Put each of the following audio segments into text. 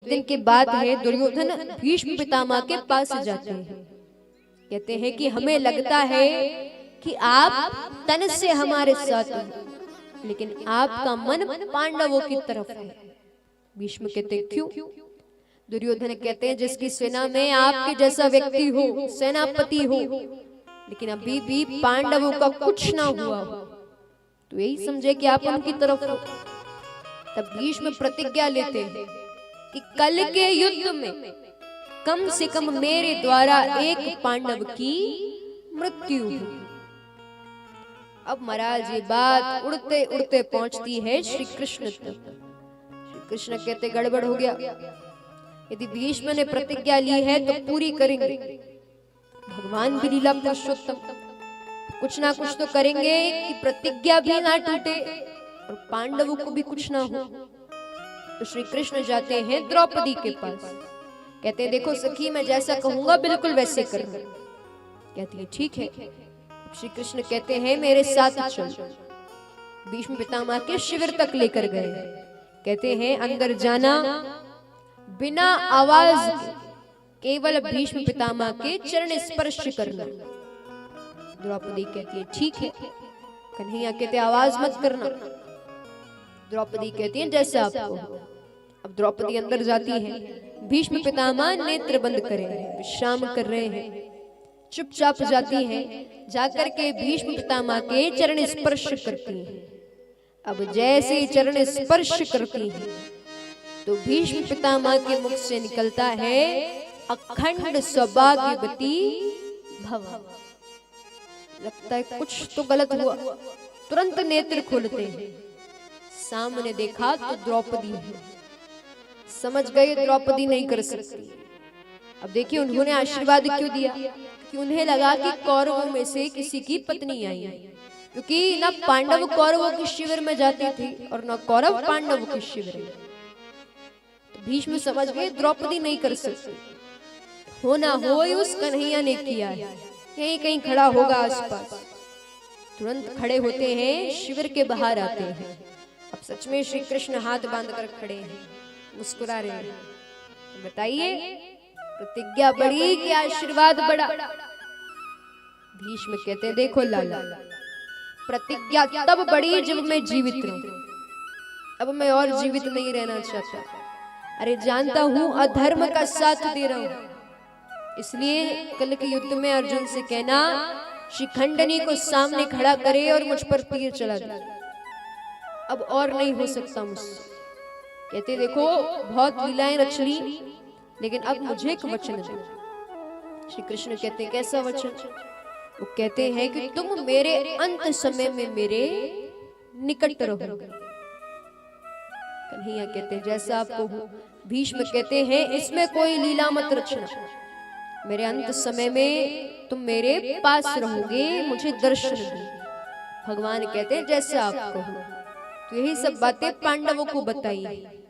दिन की बात है, दुर्योधन भीष्म पितामह के पास जाते हैं। कहते हैं कि हमें लगता है कि आप तन से हमारे साथ हो, लेकिन आपका मन पांडवों की तरफ है। भीष्म कहते क्यों? दुर्योधन कहते हैं जिसकी सेना में आपके जैसा व्यक्ति हो, सेनापति हो, लेकिन अभी भी पांडवों का कुछ ना हुआ हो, तो यही समझे कि आप उनकी तरफ हो। तब भीष्म प्रतिज्ञा लेते हैं कि कल के युद्ध में कम से कम मेरे द्वारा एक पांडव की मृत्यु हो। अब महाराज ये बात उड़ते उड़ते पहुंचती है श्री कृष्ण तक। श्री कृष्ण कहते गड़बड़ हो गया, यदि भीष्म ने प्रतिज्ञा ली है तो पूरी करेंगे। भगवान भी लीला पुरुषोत्तम कुछ ना कुछ तो करेंगे कि प्रतिज्ञा भी ना टूटे और पांडवों को भी कुछ ना हो। तो श्री कृष्ण जाते हैं द्रौपदी के पास, कहते हैं देखो सखी, मैं जैसा कहूंगा बिल्कुल वैसे करना। कहती है ठीक है। श्री कृष्ण कहते हैं मेरे साथ चल। भीष्म पितामह के शिविर तक लेकर गए। कहते हैं अंदर जाना, बिना आवाज के केवल भीष्म पितामह के चरण स्पर्श करना। द्रौपदी कहती है ठीक है। कन्हैया कहते आवाज मत करना। द्रौपदी कहती है जैसा आपको। अब द्रौपदी अंदर जाती है, भीष्म पितामह नेत्र बंद करे हैं, विश्राम कर रहे हैं। चुपचाप जाती है, जाकर के भीष्म पितामह के चरण स्पर्श करती हैं। अब जैसे चरण स्पर्श करती हैं तो भीष्म पितामह के मुख से निकलता है अखंड सौभाग्यवती भव। लगता है कुछ तो गलत हुआ, तुरंत नेत्र खोलते हैं। सामने देखा तो द्रौपदी है। समझ गए द्रौपदी नहीं कर सकती। अब देखिए उन्होंने आशीर्वाद क्यों दिया कि उन्हें लगा कि कौरवों में से किसी की पत्नी आई है, क्योंकि ना पांडव कौरवों के शिविर में जाती थी और ना कौरव पांडव के शिविर में। तो भीष्म समझ गए द्रौपदी नहीं कर सकती, हो ना हो उस कन्हैया ने किया है, यहीं कहीं खड़ा होगा आसपास। तुरंत खड़े होते हैं, शिविर के बाहर आते हैं। अब सच में श्री कृष्ण हाथ बांधकर खड़े हैं, मुस्कुरा रहे हैं। तो बताइए प्रतिज्ञा बड़ी कि आशीर्वाद बड़ा? भीष्म कहते हैं देखो लाला, प्रतिज्ञा तब बड़ी जब मैं जीवित रहूं। अब मैं और जीवित नहीं रहना चाहता। अरे जानता हूं अधर्म का साथ दे रहा हूं, इसलिए कल के युद्ध में अर्जुन से कहना शिखंडनी को सामने खड़ा करे और मुझ पर तीर चला दे। अब और नहीं हो सकता मुझसे। कहते देखो बहुत लीलाएं रच ली, लेकिन अब मुझे एक वचन दो। श्री कृष्ण कहते हैं कैसा वचन? वो कहते हैं कि तुम मेरे अंत समय में मेरे निकट रहोगे। कन्हैया कहते हैं जैसा आपको हो। भीष्म कहते हैं इसमें कोई लीला मत रचना, मेरे अंत समय में तुम मेरे पास रहोगे, मुझे दर्शन दो। भगवान कहते हैं जैसा आपको हो। तो यही सब बातें पांडवों को बताई।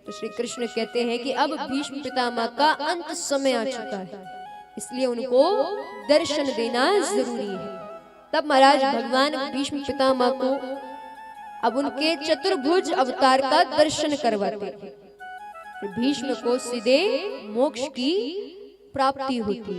तो श्री कृष्ण कहते हैं कि अब भीष्म पितामह का अंत समय आ चुका है, इसलिए उनको दर्शन देना जरूरी है। तब महाराज भगवान भीष्म पितामह को अब उनके चतुर्भुज अवतार का दर्शन करवाते हैं। भीष्म को सीधे मोक्ष की प्राप्ति होती है।